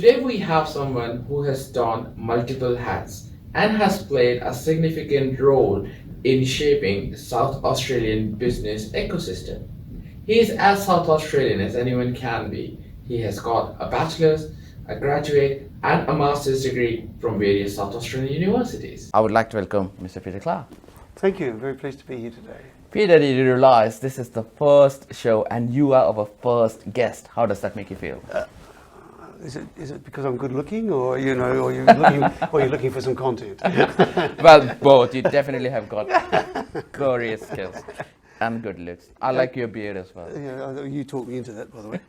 Today we have someone who has donned multiple hats and has played a significant role in shaping South Australian business ecosystem. He is as South Australian as anyone can be. He has got a bachelor's, a graduate, and a master's degree from various South Australian universities. I would like to welcome Mr. Peter Klar. Thank you. Very pleased to be here today. Peter, did you realize this is the first show and you are our first guest? How does that make you feel? Is it because I'm good looking, or or you're looking for some content? Well, both. You definitely have got glorious skills and good looks. I like your beard as well. Yeah, you talked me into that, by the way.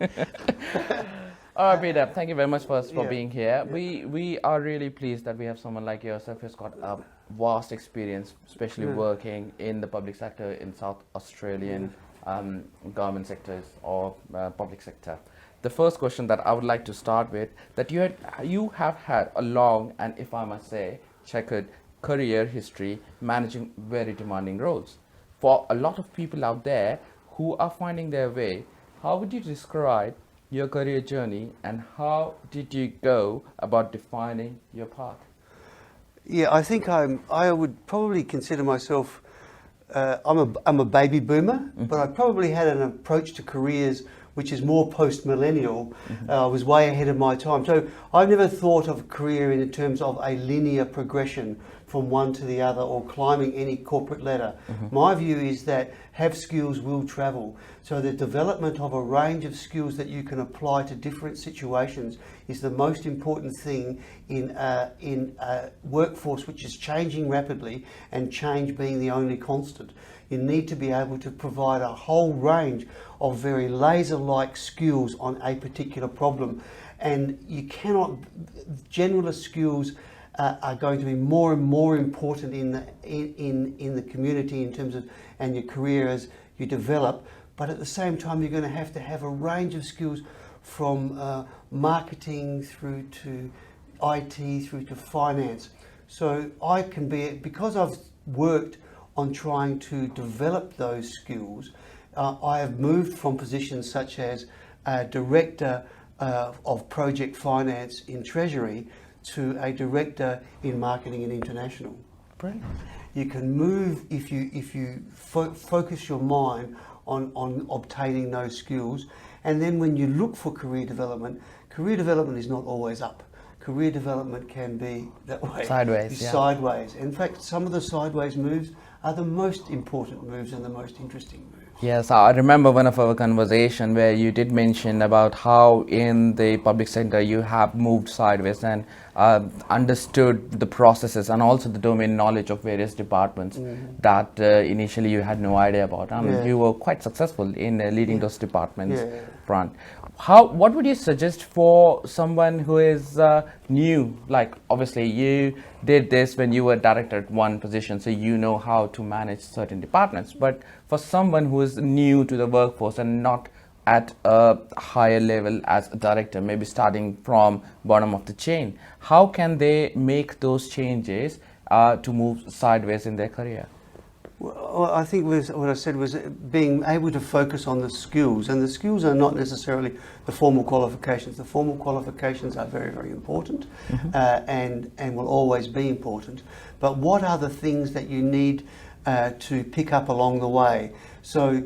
All right, Peter, thank you very much for being here. We are really pleased that we have someone like yourself who's got a vast experience, especially working in the public sector in South Australian government sectors or public sector. The first question that I would like to start with, that you have had a long and, if I must say, checkered career history managing very demanding roles. For a lot of people out there who are finding their way, how would you describe your career journey and how did you go about defining your path? Yeah, I think I would probably consider myself, I'm a baby boomer, but I probably had an approach to careers which is more post-millennial. I was way ahead of my time. So I've never thought of a career in terms of a linear progression from one to the other or climbing any corporate ladder. My view is that have skills will travel. So the development of a range of skills that you can apply to different situations is the most important thing in a workforce which is changing rapidly, and change being the only constant. You need to be able to provide a whole range of very laser-like skills on a particular problem, and you cannot. Generalist skills are going to be more and more important in the community in terms of and your career as you develop. But at the same time, you're going to have a range of skills from marketing through to IT through to finance. So I can be, because I've worked on trying to develop those skills, I have moved from positions such as Director of Project Finance in Treasury to a Director in Marketing and International. Brilliant. You can move if you focus your mind on obtaining those skills, and then when you look for career development is not always up. Career development can be that way. Sideways. Sideways. In fact, some of the sideways moves are the most important moves and the most interesting moves. Yes, I remember one of our conversation where you did mention about how in the public sector you have moved sideways and understood the processes and also the domain knowledge of various departments that initially you had no idea about. You were quite successful in leading those departments front. What would you suggest for someone who is new? Like, obviously you did this when you were director at one position, so you know how to manage certain departments. But for someone who is new to the workforce and not at a higher level as a director, maybe starting from bottom of the chain, how can they make those changes to move sideways in their career? Well, I think what I said was being able to focus on the skills, and the skills are not necessarily the formal qualifications. The formal qualifications are very, very important and will always be important. But what are the things that you need to pick up along the way? So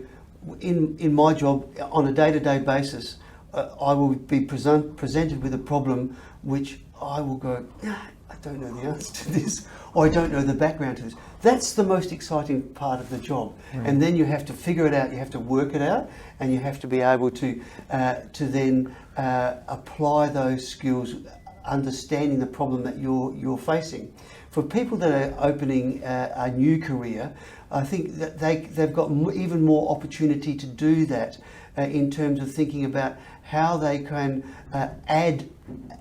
in my job, on a day-to-day basis, I will be presented with a problem which I will go, I don't know the answer to this, or I don't know the background to this. That's the most exciting part of the job. Right. And then you have to figure it out, you have to work it out, and you have to be able to then apply those skills, understanding the problem that you're facing. For people that are opening a new career, I think that they've got even more opportunity to do that in terms of thinking about how they can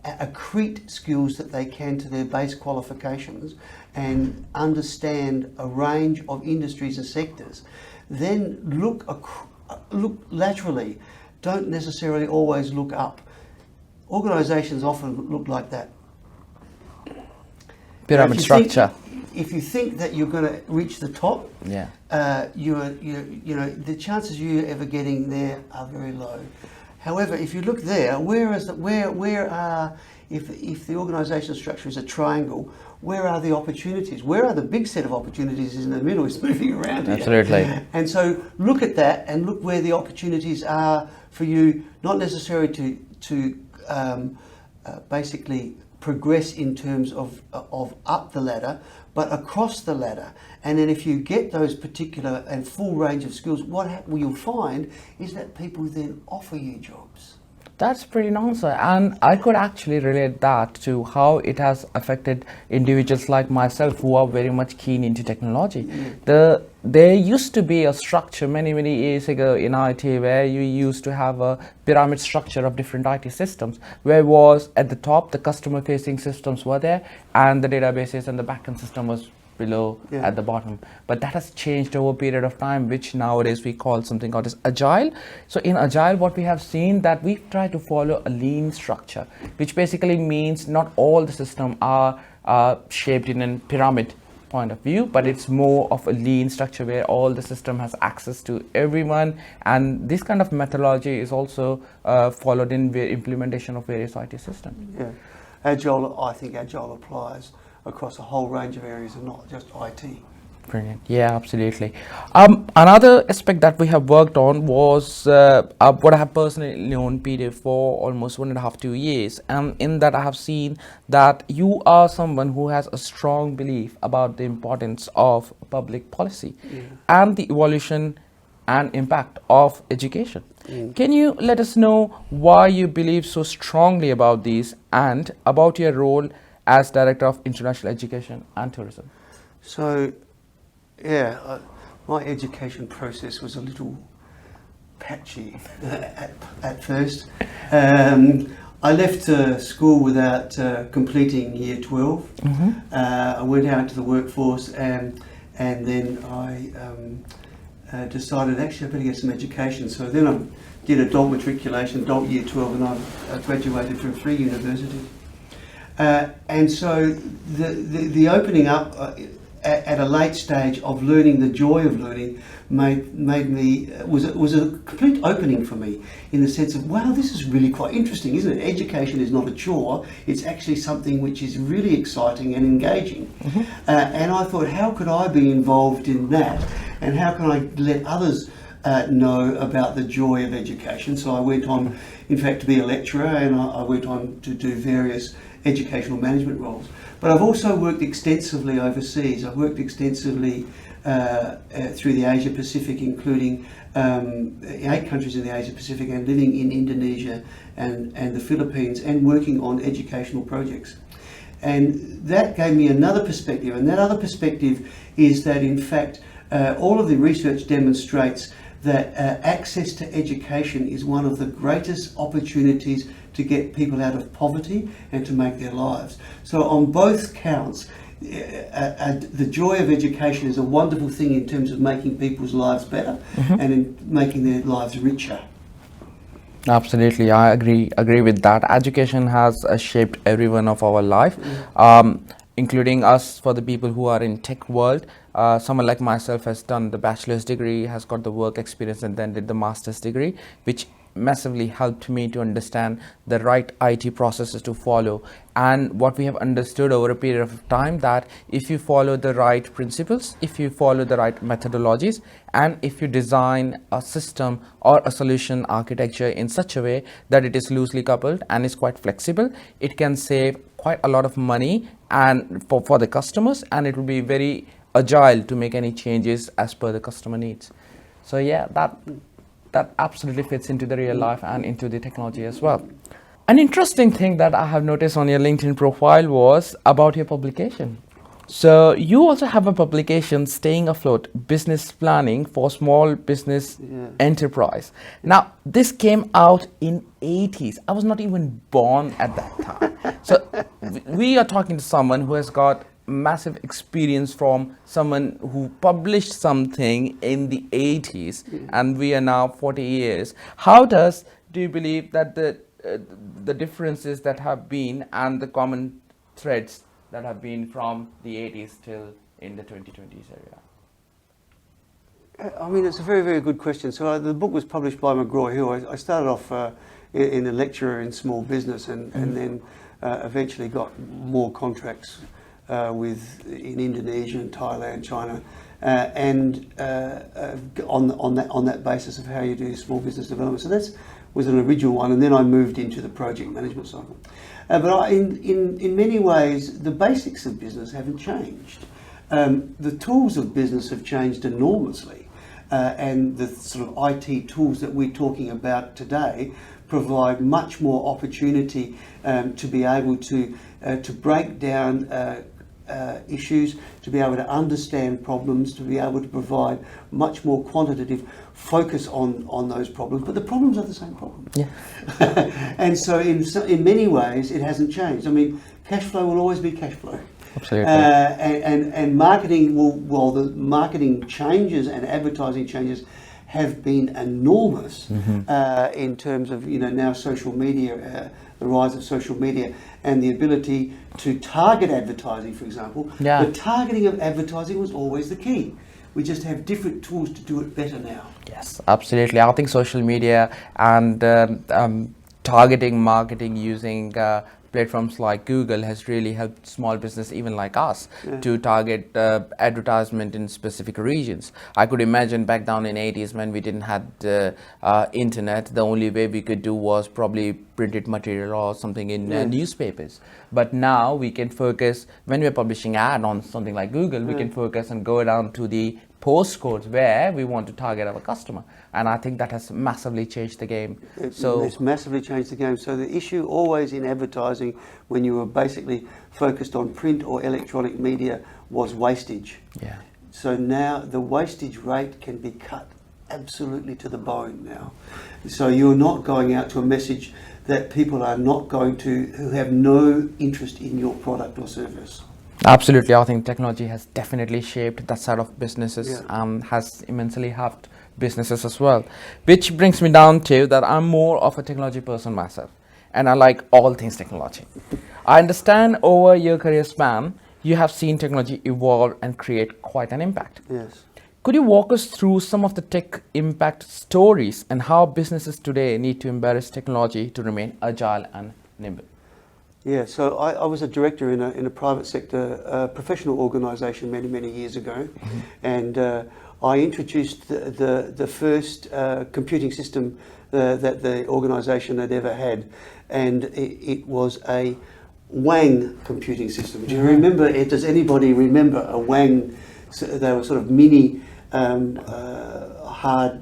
accrete skills that they can to their base qualifications and understand a range of industries and sectors. Then look laterally. Don't necessarily always look up. Organisations often look like that. Pyramid structure. If you think that you're going to reach the top, the chances of you ever getting there are very low. However, if you look there, where are, if the organisational structure is a triangle, where are the opportunities? Where are the big set of opportunities in the middle? It's moving around here. Absolutely. And so look at that and look where the opportunities are for you, not necessarily to basically progress in terms of up the ladder, but across the ladder. And then if you get those particular and full range of skills, what you'll find is that people then offer you jobs. That's pretty nice, and I could actually relate that to how it has affected individuals like myself who are very much keen into technology. There used to be a structure many years ago in IT where you used to have a pyramid structure of different IT systems, where was at the top the customer facing systems were there and the databases and the backend system was below at the bottom. But that has changed over a period of time, which nowadays we call something called as agile. So in agile, what we have seen that we try to follow a lean structure, which basically means not all the system are shaped in a pyramid point of view, but it's more of a lean structure where all the system has access to everyone, and this kind of methodology is also followed in implementation of various IT systems. Yeah, agile. I think agile applies across a whole range of areas and not just IT. Brilliant. Yeah, absolutely. Another aspect that we have worked on was what I have personally known Peter for almost 1.5 to 2 years, and in that I have seen that you are someone who has a strong belief about the importance of public policy and the evolution and impact of education. Can you let us know why you believe so strongly about these and about your role as Director of International Education and Tourism? So, my education process was a little patchy at first. I left school without completing year 12. I went out into the workforce and then I decided actually I better get some education. So then I did adult matriculation, adult year 12, and I graduated from 3 universities. And so the opening up at a late stage of learning, the joy of learning, made me was a complete opening for me, in the sense of, wow, this is really quite interesting, isn't it? Education is not a chore; it's actually something which is really exciting and engaging. And I thought, how could I be involved in that, and how can I let others know about the joy of education? So I went on, in fact, to be a lecturer, and I went on to do various educational management roles. But I've also worked extensively overseas. I've worked extensively through the Asia Pacific, including 8 countries in the Asia Pacific, and living in Indonesia and the Philippines, and working on educational projects. And that gave me another perspective, and that other perspective is that, in fact, all of the research demonstrates that access to education is one of the greatest opportunities to get people out of poverty and to make their lives. So on both counts, the joy of education is a wonderful thing in terms of making people's lives better and in making their lives richer. Absolutely, I agree with that. Education has shaped every one of our life, including us. For the people who are in tech world, someone like myself has done the bachelor's degree, has got the work experience, and then did the master's degree, which massively helped me to understand the right IT processes to follow. And what we have understood over a period of time, that if you follow the right principles, if you follow the right methodologies, and if you design a system or a solution architecture in such a way that it is loosely coupled and is quite flexible, it can save quite a lot of money and for the customers, and it will be very agile to make any changes as per the customer needs. So yeah, that absolutely fits into the real life and into the technology as well. An interesting thing that I have noticed on your LinkedIn profile was about your publication. So you also have a publication, Staying Afloat, Business Planning for Small Business Enterprise. Now, this came out in 80s. I was not even born at that time. So we are talking to someone who has got massive experience, from someone who published something in the 80s, and we are now 40 years. How do you believe that the differences that have been and the common threads that have been from the 80s till in the 2020s area? I mean, it's a very, very good question. So the book was published by McGraw-Hill. I started off in a lecturer in small business, and then eventually got more contracts in Indonesia and Thailand, China, and on that basis of how you do small business development. So that was an original one, and then I moved into the project management cycle. But in many ways, the basics of business haven't changed. The tools of business have changed enormously, and the sort of IT tools that we're talking about today provide much more opportunity to be able to break down issues, to be able to understand problems, to be able to provide much more quantitative focus on those problems. But the problems are the same problems. Yeah. And so in many ways, it hasn't changed. I mean, cash flow will always be cash flow. Absolutely. And marketing while the marketing changes and advertising changes have been enormous in terms of now social media, the rise of social media and the ability to target advertising, for example. Yeah. The targeting of advertising was always the key. We just have different tools to do it better now. Yes, absolutely. I think social media and targeting marketing using platforms like Google has really helped small business, even like us, to target advertisement in specific regions. I could imagine back down in 80s when we didn't have internet, the only way we could do was probably printed material or something in newspapers. But now we can focus, when we're publishing ad on something like Google, we can focus and go down to the postcodes where we want to target our customer, and I think that has massively changed the game. It's massively changed the game. So the issue always in advertising, when you were basically focused on print or electronic media, was wastage. Yeah. So now the wastage rate can be cut absolutely to the bone now. So you're not going out to a message that people are not going to, who have no interest in your product or service. Absolutely. I think technology has definitely shaped that side of businesses and has immensely helped businesses as well. Which brings me down to that I'm more of a technology person myself, and I like all things technology. I understand over your career span, you have seen technology evolve and create quite an impact. Yes. Could you walk us through some of the tech impact stories and how businesses today need to embrace technology to remain agile and nimble? Yeah, so I was a director in a private sector professional organisation many years ago, and I introduced the first computing system that the organisation had ever had, and it was a Wang computing system. Do you remember? Does anybody remember a Wang? So they were sort of mini mainframes,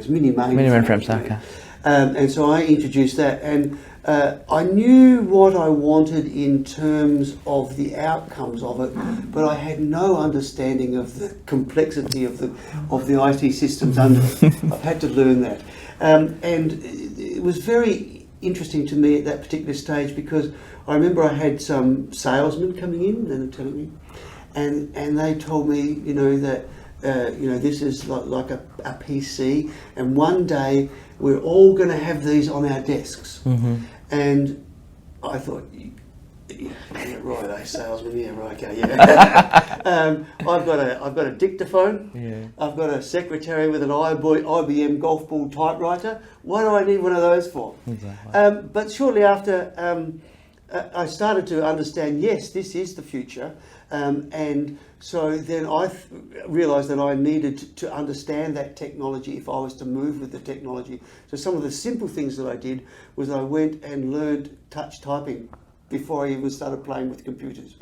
mini mainframes. Okay. And so I introduced that, and I knew what I wanted in terms of the outcomes of it, but I had no understanding of the complexity of the IT systems under it. I've had to learn that, and it was very interesting to me at that particular stage, because I remember I had some salesmen coming in and telling me, and they told me, that this is like a PC, and one day we're all going to have these on our desks. And I thought, yeah, right, salesman, yeah, right, okay, yeah. I've got a dictaphone. Yeah. I've got a secretary with an IBM golf ball typewriter. What do I need one of those for? Exactly. But shortly after, I started to understand, yes, this is the future. And so then I realised that I needed to understand that technology if I was to move with the technology. So some of the simple things that I did was I went and learned touch typing before I even started playing with computers.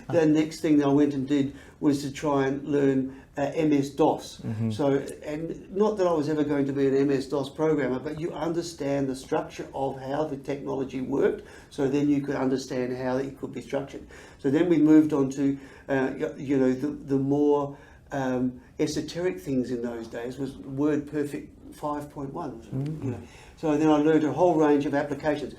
The next thing that I went and did was to try and learn MS-DOS. So, and not that I was ever going to be an MS-DOS programmer, but you understand the structure of how the technology worked, so then you could understand how it could be structured. So then we moved on to, the more esoteric things in those days was WordPerfect 5.1. So then I learned a whole range of applications.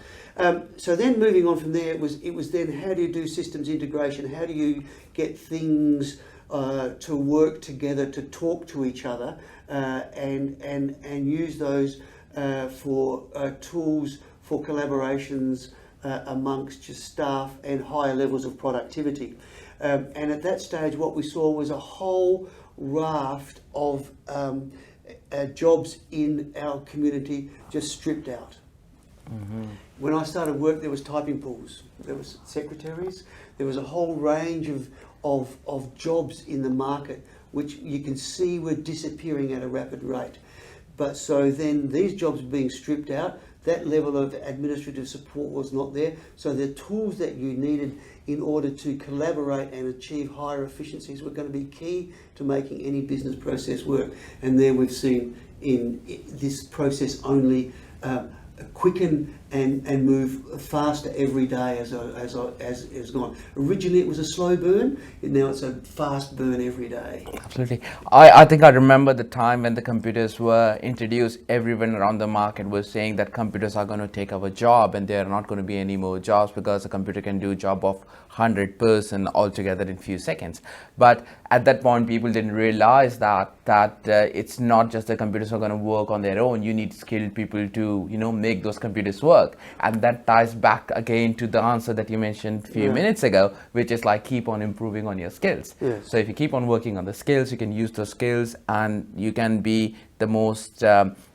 So then moving on from there, it was then how do you do systems integration? How do you get things to work together, to talk to each other, and use those for tools for collaborations amongst your staff and higher levels of productivity. And at that stage, what we saw was a whole raft of jobs in our community just stripped out. When I started work, there was typing pools, there was secretaries, there was a whole range of jobs in the market which you can see were disappearing at a rapid rate. But so then these jobs being stripped out, that level of administrative support was not there. So the tools that you needed in order to collaborate and achieve higher efficiencies were going to be key to making any business process work. And there we've seen in this process only quicken and move faster every day as it's gone. Originally it was a slow burn, and now it's a fast burn every day. Absolutely. I think I remember the time when the computers were introduced. Everyone around the market was saying that computers are going to take our job, and there are not going to be any more jobs because a computer can do a job of 100% altogether in few seconds. But at that point, people didn't realize that it's not just the computers are going to work on their own. You need skilled people to make those computers work. And that ties back again to the answer that you mentioned a few minutes ago, which is like keep on improving on your skills. Yes. So if you keep on working on the skills, you can use those skills, and you can be the most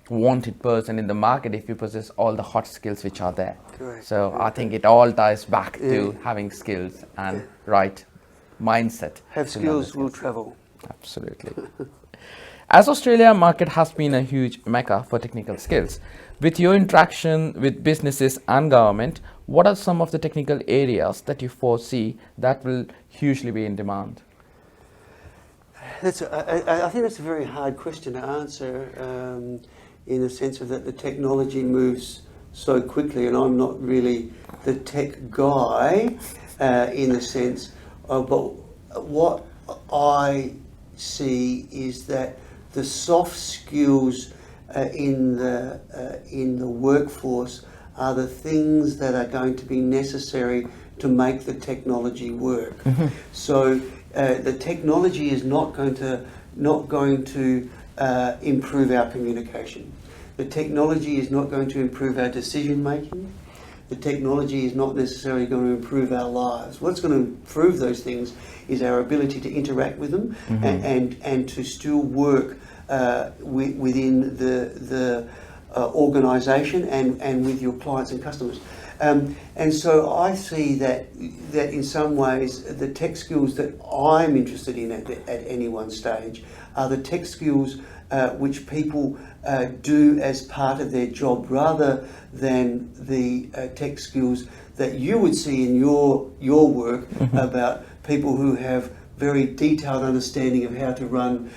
wanted person in the market if you possess all the hot skills which are there. Correct. So I think it all ties back to having skills and right mindset. Have skills, will travel. Absolutely. As Australia market has been a huge mecca for technical skills, with your interaction with businesses and government, what are some of the technical areas that you foresee that will hugely be in demand? I think that's a very hard question to answer in the sense of that the technology moves so quickly, and I'm not really the tech guy in the sense of, but what I see is that the soft skills in the workforce are the things that are going to be necessary to make the technology work. So the technology is not going to improve our communication. The technology is not going to improve our decision making. The technology is not necessarily going to improve our lives. What's going to improve those things is our ability to interact with them and to still work within the organisation and with your clients and customers. And so I see that in some ways the tech skills that I'm interested in at any one stage are the tech skills which people do as part of their job, rather than the tech skills that you would see in your work about people who have very detailed understanding of how to run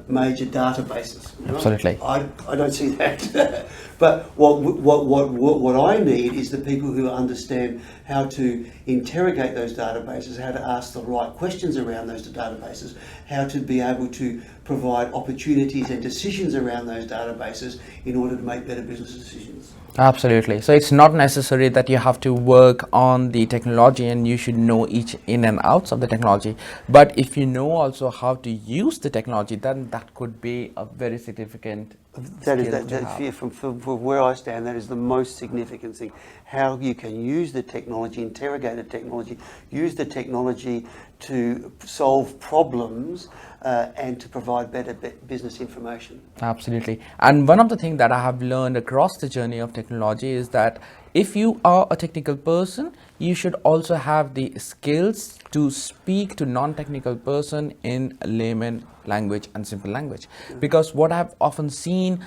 major databases. Right? Absolutely. I don't see that. But what I need is the people who understand how to interrogate those databases, how to ask the right questions around those databases, how to be able to provide opportunities and decisions around those databases in order to make better business decisions. Absolutely. So it's not necessary that you have to work on the technology and you should know each in and outs of the technology. But if you know also how to use the technology, then that could be a very significant from where I stand, that is the most significant thing. How you can use the technology, interrogate the technology, use the technology to solve problems and to provide better business information. Absolutely. And one of the things that I have learned across the journey of technology is that if you are a technical person, you should also have the skills to speak to non-technical person in layman language and simple language. Because what I've often seen,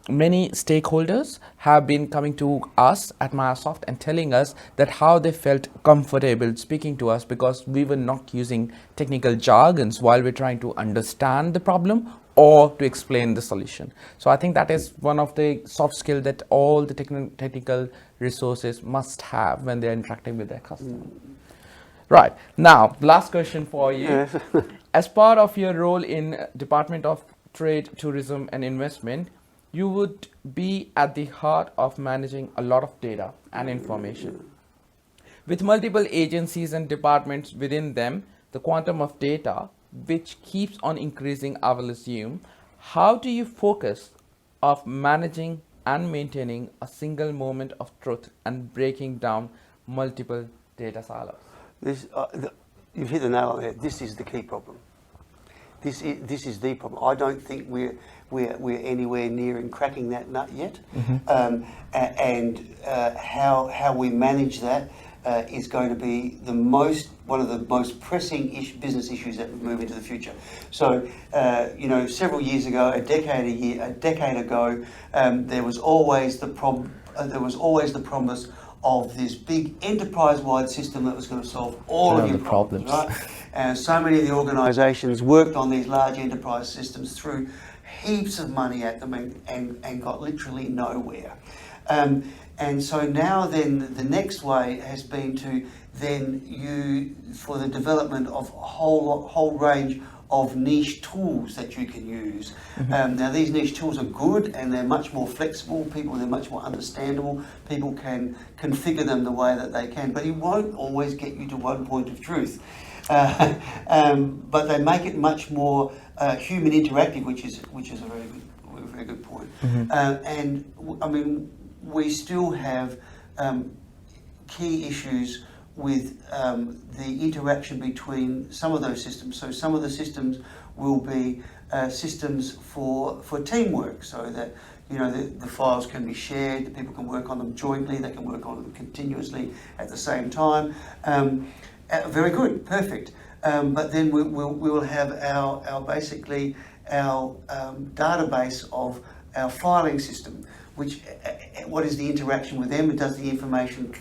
many stakeholders have been coming to us at Microsoft and telling us that how they felt comfortable speaking to us because we were not using technical jargons while we're trying to understand the problem or to explain the solution. So I think that is one of the soft skills that all the technical resources must have when they're interacting with their customers. Right. Now, last question for you. As part of your role in Department of Trade, Tourism and Investment, you would be at the heart of managing a lot of data and information. With multiple agencies and departments within them, the quantum of data, which keeps on increasing, I will assume, how do you focus of managing and maintaining a single moment of truth and breaking down multiple data silos? You've hit the nail on the head. This is the key problem. this is the problem. I don't think we're anywhere near in cracking that nut yet, and how we manage that is going to be one of the most pressing business issues that we move into the future. So, several years ago, a decade ago, there was always the promise of this big enterprise-wide system that was going to solve all of your problems. Right? And so many of the organisations worked on these large enterprise systems, threw heaps of money at them, and got literally nowhere. And so now then the next way has been to for the development of a whole range of niche tools that you can use. Now these niche tools are good and they're much more flexible, they're much more understandable, people can configure them the way that they can, but it won't always get you to one point of truth. But they make it much more human interactive, which is a very good point. And I mean, we still have key issues with the interaction between some of those systems. So some of the systems will be systems for teamwork, so that the files can be shared, that people can work on them jointly, they can work on them continuously at the same time. Very good, perfect. But then we will have our database of our filing system, which what is the interaction with them? Does the information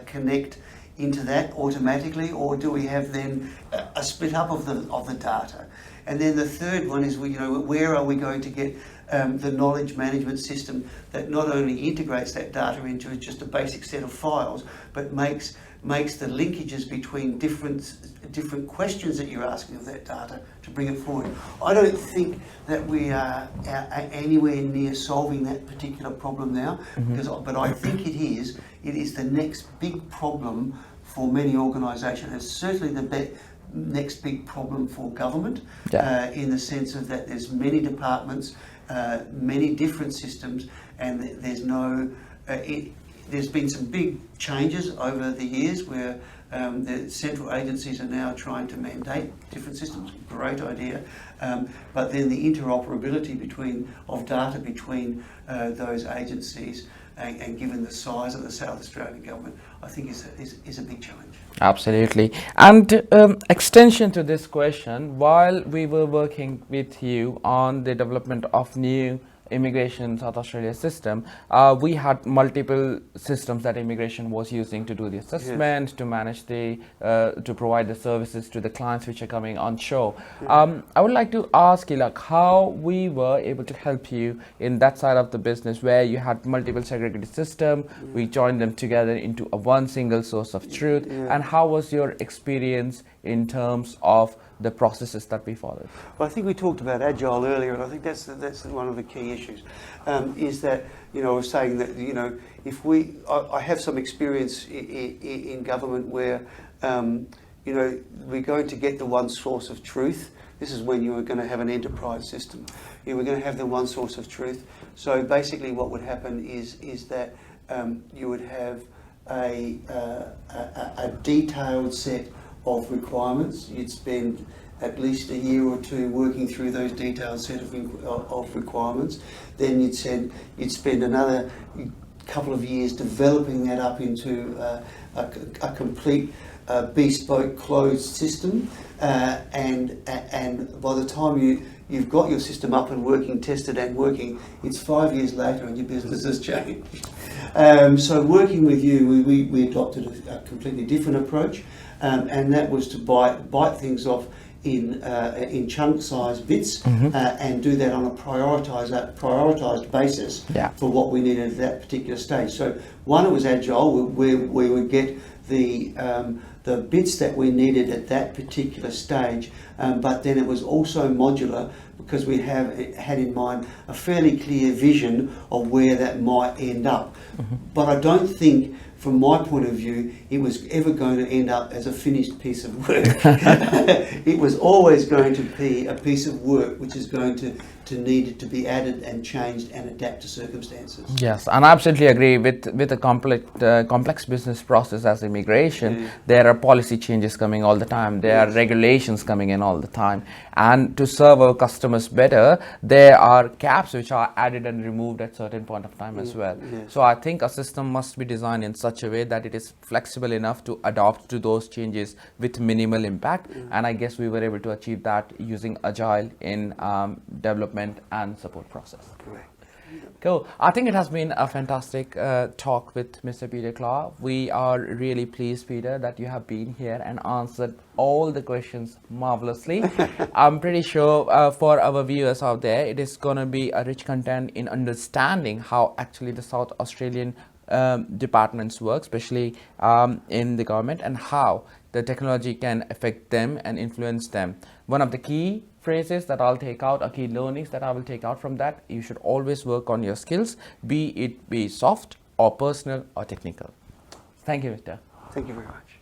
connect into that automatically, or do we have then a split up of the data? And then the third one is where are we going to get the knowledge management system that not only integrates that data into just a basic set of files, but makes the linkages between different questions that you're asking of that data to bring it forward. I don't think that we are anywhere near solving that particular problem now, but I think it is the next big problem for many organisations. It's certainly the next big problem for government, in the sense of that there's many departments, many different systems, and there's been some big changes over the years where the central agencies are now trying to mandate different systems. Great idea. But then the interoperability of data between those agencies, and given the size of the South Australian government, I think is a big challenge. Absolutely. And extension to this question, while we were working with you on the development of new immigration South Australia system, we had multiple systems that immigration was using to do the assessment, to manage to provide the services to the clients which are coming on shore. I would like to ask you, like, how we were able to help you in that side of the business where you had multiple segregated system, we joined them together into one single source of truth, and how was your experience in terms of the processes that we followed? Well, I think we talked about agile earlier, and I think that's one of the key issues. Is that I was saying that I have some experience in government where we're going to get the one source of truth. This is when you were going to have an enterprise system. You were going to have the one source of truth. So basically, what would happen is that you would have a detailed set of requirements. You'd spend at least a year or two working through those detailed set of requirements. Then you'd spend another couple of years developing that up into a complete bespoke closed system. And by the time you've got your system up and working, tested and working, it's 5 years later and your business has changed. So working with you, we adopted a completely different approach. And that was to bite things off in chunk-sized bits, and do that on a prioritised basis for what we needed at that particular stage. So one, it was agile, where we would get the bits that we needed at that particular stage, but then it was also modular because we had in mind a fairly clear vision of where that might end up. But I don't think from my point of view, it was ever going to end up as a finished piece of work. It was always going to be a piece of work which is going to need to be added and changed and adapt to circumstances. Yes, and I absolutely agree with a complex business process as immigration. There are policy changes coming all the time. There are regulations coming in all the time, and to serve our customers better, there are caps which are added and removed at certain point of time as well. So I think a system must be designed in such a way that it is flexible enough to adapt to those changes with minimal impact. And I guess we were able to achieve that using Agile in development and support process. Correct. Cool. I think it has been a fantastic talk with Mr. Peter Klar. We are really pleased, Peter, that you have been here and answered all the questions marvelously. I'm pretty sure for our viewers out there, it is going to be a rich content in understanding how actually the South Australian departments work, especially in the government, and how the technology can affect them and influence them. One of the key phrases that I'll take out, or key learnings that I will take out from that, you should always work on your skills, be it soft or personal or technical. Thank you, Victor. Thank you very much.